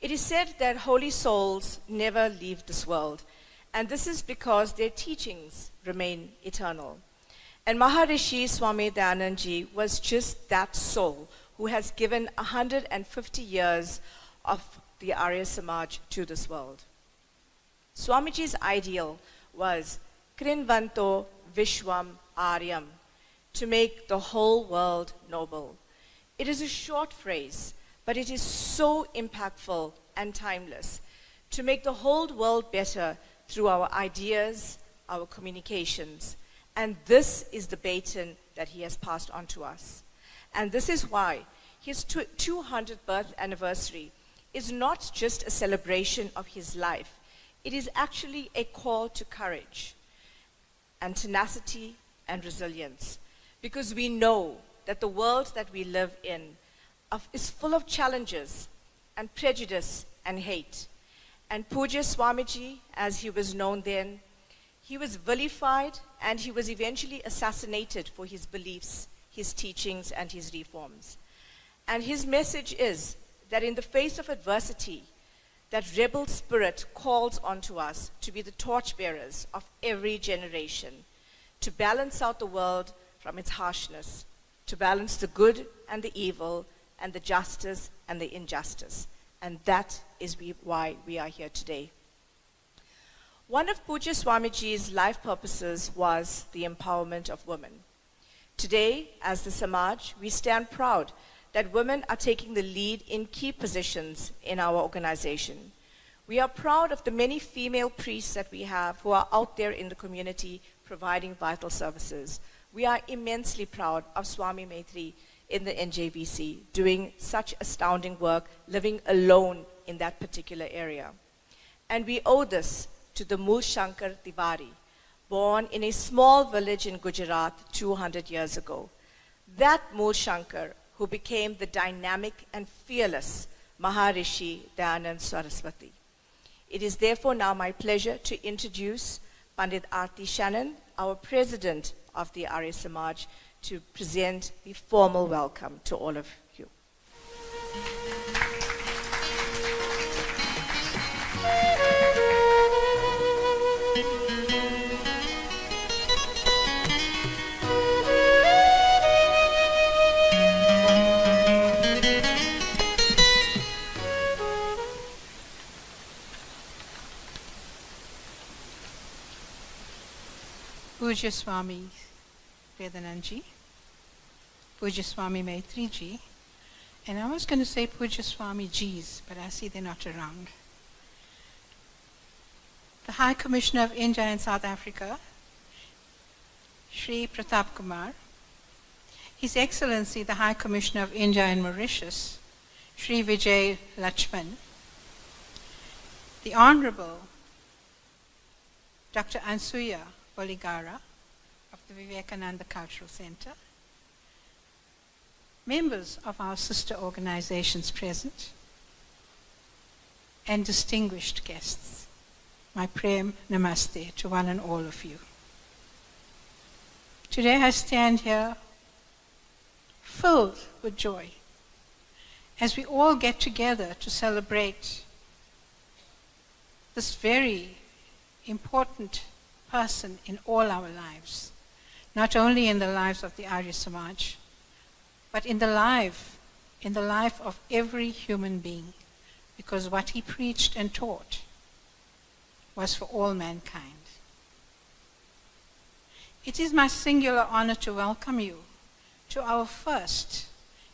It is said that holy souls never leave this world, and this is because their teachings remain eternal. And Maharshi Swami Dayanand Ji was just that soul who has given 150 years of the Arya Samaj to this world. Swamiji's ideal was Krinvanto Vishwam Aryam, to make the whole world noble. It is a short phrase, but it is so impactful and timeless, to make the whole world better through our ideas, our communications. And this is the baton that he has passed on to us. And this is why his 200th birth anniversary is not just a celebration of his life. It is actually a call to courage and tenacity and resilience, because we know that the world that we live in is full of challenges and prejudice and hate. And Pujya Swamiji, as he was known then, he was vilified and he was eventually assassinated for his beliefs, his teachings, and his reforms. And his message is that in the face of adversity, that rebel spirit calls onto us to be the torchbearers of every generation, to balance out the world from its harshness, to balance the good and the evil, and the justice and the injustice. And that is why we are here today. One of Pujya Swamiji's life purposes was the empowerment of women. Today, as the Samaj, we stand proud that women are taking the lead in key positions in our organization. We are proud of the many female priests that we have who are out there in the community providing vital services. We are immensely proud of Swami Maitri in the NJBC, doing such astounding work, living alone in that particular area. And we owe this to the Mool Shankar Tiwari, born in a small village in Gujarat 200 years ago. That Mool Shankar, who became the dynamic and fearless Maharshi Dayanand Saraswati. It is therefore now my pleasure to introduce Pandit Arthi Shanand, our president of the Arya Samaj, to present the formal welcome to all of you. Pujya Swami Dayanand Ji, Pujya Swami Maitri Ji, and I was going to say Pujya Swami Jis, but I see they're not around. The High Commissioner of India and South Africa, Shri Pratap Kumar, His Excellency the High Commissioner of India and Mauritius, Shri Vijay Lachman, the Honorable Dr. Ansuya Boligara of the Vivekananda Cultural Center, members of our sister organizations present, and distinguished guests, my prem namaste to one and all of you. Today I stand here filled with joy as we all get together to celebrate this very important person in all our lives, not only in the lives of the Arya Samaj, but in the life of every human being, because what he preached and taught was for all mankind. It is my singular honor to welcome you to our first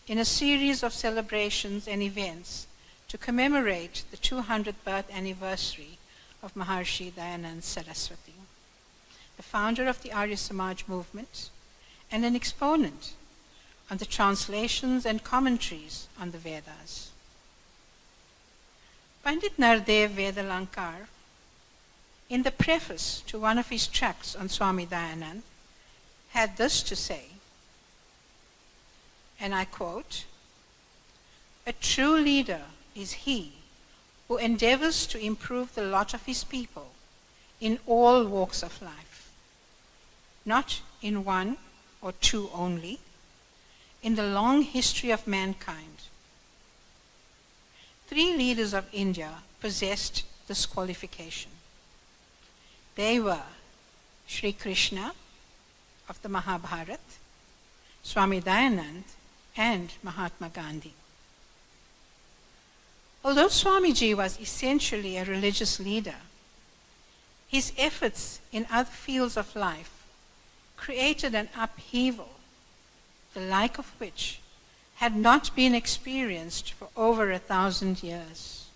in a series of celebrations and events to commemorate the 200th birth anniversary of Maharshi Dayanand Saraswati, the founder of the Arya Samaj movement and an exponent on the translations and commentaries on the Vedas. Pandit Nardev Vedalankar, in the preface to one of his tracts on Swami Dayanand, had this to say, and I quote, "A true leader is he who endeavors to improve the lot of his people in all walks of life, not in one or two only, in the long history of mankind. three leaders of India possessed this qualification. They were Sri Krishna of the Mahabharata, Swami Dayanand, and Mahatma Gandhi. Although Swamiji was essentially a religious leader, his efforts in other fields of life created an upheaval, the like of which had not been experienced for over 1,000 years.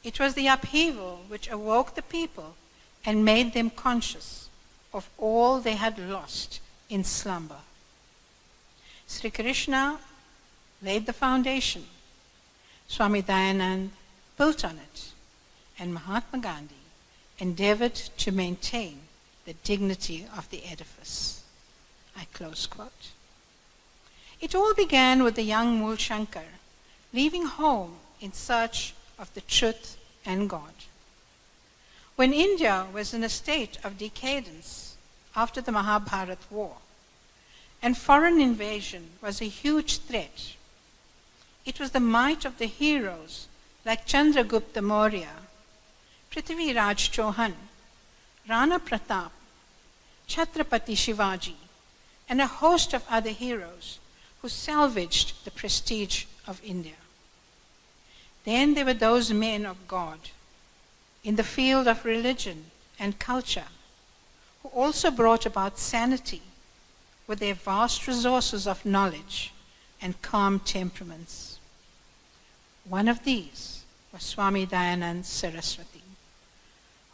It was the upheaval which awoke the people and made them conscious of all they had lost in slumber. Sri Krishna laid the foundation, Swami Dayanand built on it, and Mahatma Gandhi endeavored to maintain the dignity of the edifice. I close quote. It all began with the young Mool Shankar leaving home in search of the truth and God. When India was in a state of decadence after the Mahabharata war, and foreign invasion was a huge threat, it was the might of the heroes like Chandragupta Maurya, Prithviraj Chauhan, Rana Pratap, Chhatrapati Shivaji, and a host of other heroes who salvaged the prestige of India. Then there were those men of God in the field of religion and culture who also brought about sanity with their vast resources of knowledge and calm temperaments. One of these was Swami Dayanand Saraswati,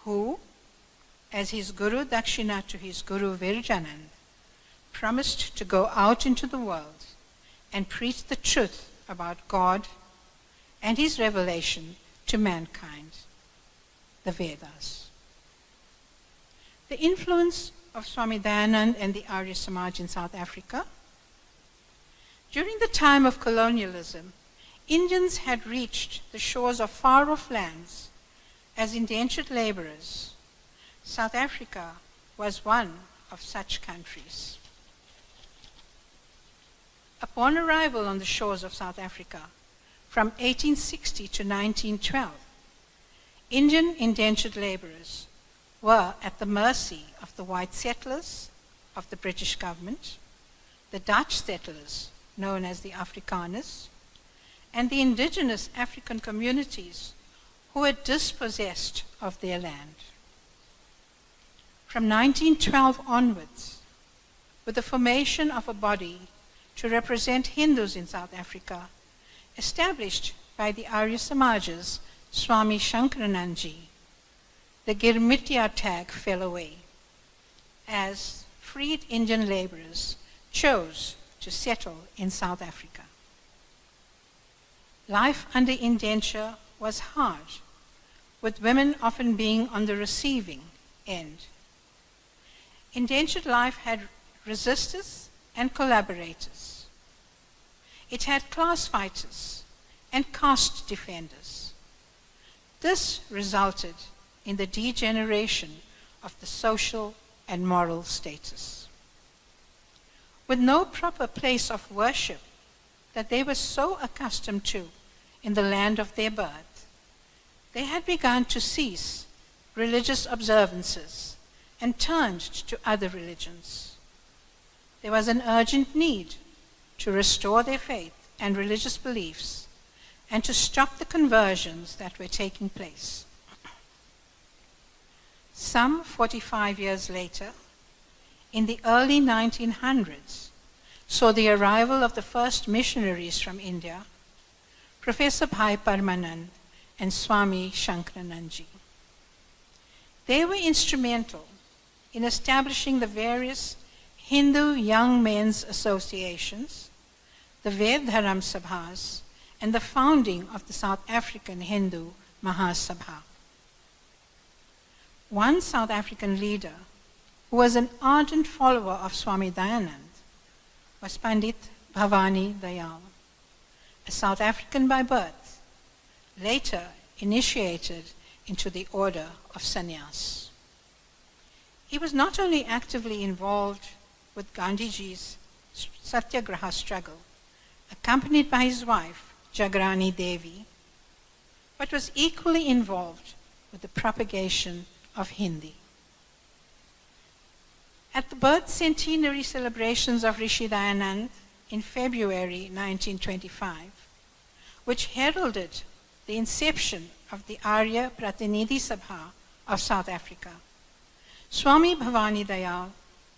who, as his Guru Dakshina to his Guru Virjanand, promised to go out into the world and preach the truth about God and his revelation to mankind, the Vedas. The influence of Swami Dayanand and the Arya Samaj in South Africa. During the time of colonialism, Indians had reached the shores of far-off lands as indentured laborers. South Africa was one of such countries. Upon arrival on the shores of South Africa from 1860 to 1912, Indian indentured laborers were at the mercy of the white settlers of the British government, the Dutch settlers known as the Afrikaners, and the indigenous African communities who were dispossessed of their land. From 1912 onwards, with the formation of a body to represent Hindus in South Africa, established by the Arya Samajas, Swami Shankaranandji, the Girmitya tag fell away, as freed Indian laborers chose to settle in South Africa. Life under indenture was hard, with women often being on the receiving end. Indentured life had resistors and collaborators. It had class fighters and caste defenders. This resulted in the degeneration of the social and moral status. With no proper place of worship that they were so accustomed to in the land of their birth, they had begun to cease religious observances and turned to other religions. There was an urgent need to restore their faith and religious beliefs and to stop the conversions that were taking place. Some 45 years later, in the early 1900s, saw the arrival of the first missionaries from India, Professor Bhai Parmanand and Swami Shankaranandji. They were instrumental in establishing the various Hindu young men's associations, the Vedharam Sabhas, and the founding of the South African Hindu Mahasabha. One South African leader who was an ardent follower of Swami Dayanand was Pandit Bhavani Dayal, a South African by birth, later initiated into the order of sannyas. He was not only actively involved with Gandhiji's Satyagraha struggle, accompanied by his wife, Jagrani Devi, but was equally involved with the propagation of Hindi. At the birth centenary celebrations of Rishi Dayanand in February 1925, which heralded the inception of the Arya Pratinidhi Sabha of South Africa, Swami Bhavani Dayal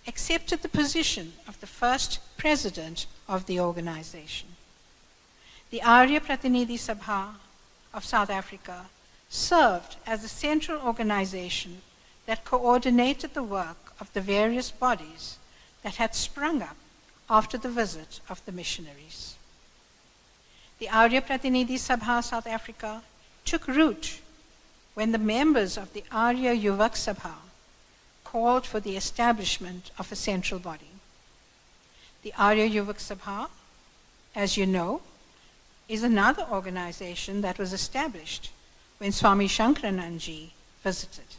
accepted the position of the first president of the organization. The Arya Pratinidhi Sabha of South Africa served as the central organization that coordinated the work of the various bodies that had sprung up after the visit of the missionaries. The Arya Pratinidhi Sabha South Africa took root when the members of the Arya Yuvak Sabha called for the establishment of a central body. The Arya Yuvak Sabha, as you know, is another organization that was established when Swami Shankaranandji visited.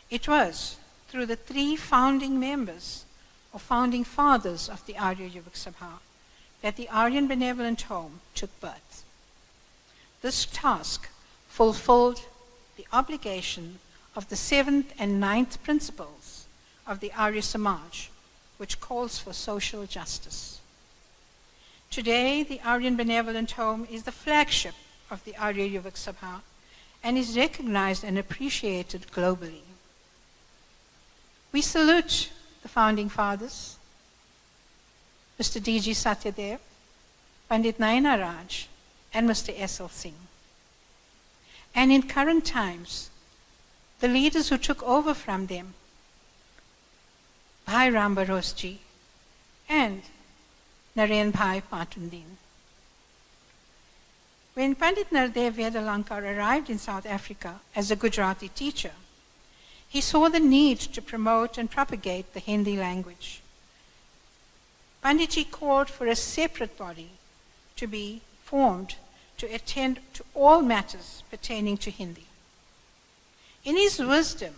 It was through the three founding members or founding fathers of the Arya Yuvak Sabha that the Aryan Benevolent Home took birth. This task fulfilled the obligation of the 7th and 9th principles of the Arya Samaj, which calls for social justice. Today, the Aryan Benevolent Home is the flagship of the Arya Yuvak Sabha and is recognized and appreciated globally. We salute the founding fathers, Mr. D.G. Satyadev, Pandit Naina Raj, and Mr. S.L. Singh. And in current times, the leaders who took over from them, Bhai Ram Barosji and Naren Bhai Patundin. When Pandit Nardev Vedalankar arrived in South Africa as a Gujarati teacher, he saw the need to promote and propagate the Hindi language. Panditji called for a separate body to be formed to attend to all matters pertaining to Hindi. In his wisdom,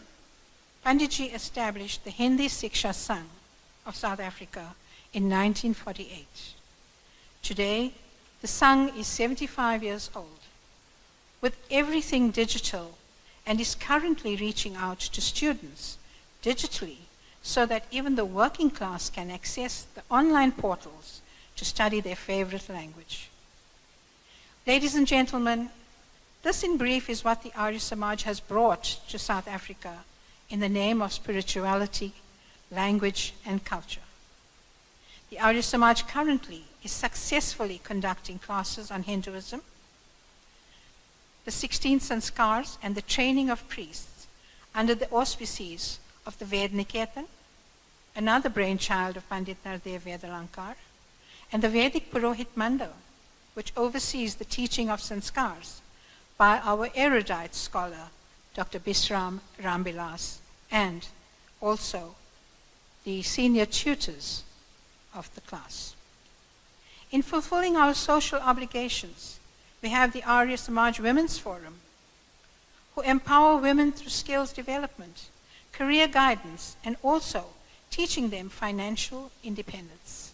Panditji established the Hindi Siksha Sangh of South Africa in 1948. Today, the Sangh is 75 years old, with everything digital, and is currently reaching out to students digitally so that even the working class can access the online portals to study their favorite language. Ladies and gentlemen, this in brief is what the Arya Samaj has brought to South Africa in the name of spirituality, language, and culture. The Arya Samaj currently is successfully conducting classes on Hinduism, the 16 sanskars, and the training of priests under the auspices of the Ved Niketan, another brainchild of Pandit Nardev Vedalankar, and the Vedic Purohit Mandal, which oversees the teaching of sanskars by our erudite scholar, Dr. Bisram Rambilas, and also the senior tutors of the class. In fulfilling our social obligations, we have the Arya Samaj Women's Forum, who empower women through skills development, career guidance, and also teaching them financial independence.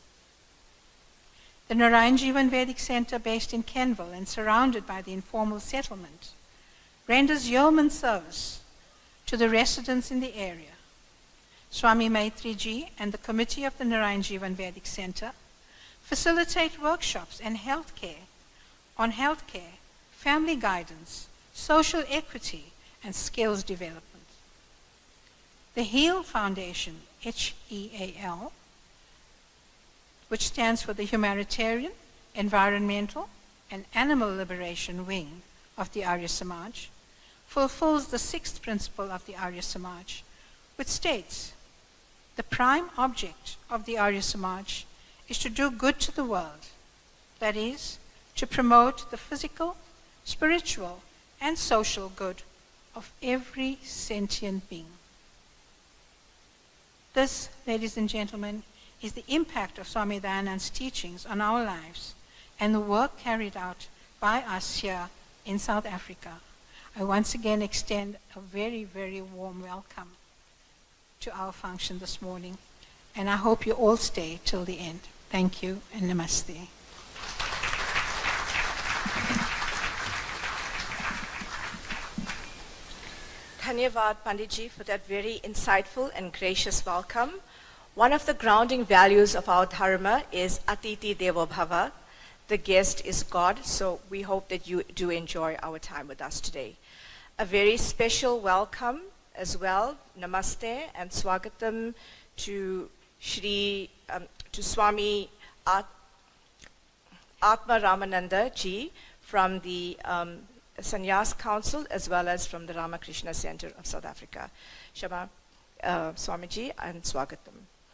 The Narayan Jivan Vedic Center, based in Kenville and surrounded by the informal settlement, renders yeoman service to the residents in the area. Swami Maitriji and the committee of the Narayan Jivan Vedic Center facilitate workshops and on healthcare, family guidance, social equity, and skills development. The HEAL Foundation, H-E-A-L, which stands for the Humanitarian, Environmental, and Animal Liberation Wing of the Arya Samaj, fulfills the 6th principle of the Arya Samaj, which states, the prime object of the Arya Samaj is to do good to the world, that is, to promote the physical, spiritual, and social good of every sentient being. This, ladies and gentlemen, is the impact of Swami Dayanand's teachings on our lives and the work carried out by us here in South Africa. I once again extend a very, very warm welcome to our function this morning, and I hope you all stay till the end. Thank you, and namaste. Dhanyavad Panditji for that very insightful and gracious welcome. One of the grounding values of our dharma is Atiti Devo Bhava. The guest is God, so we hope that you do enjoy our time with us today. A very special welcome as well, namaste and swagatam to Swami Atma Ramananda ji from the Sannyas Council as well as from the Ramakrishna Center of South Africa. Shama Swamiji and swagatam.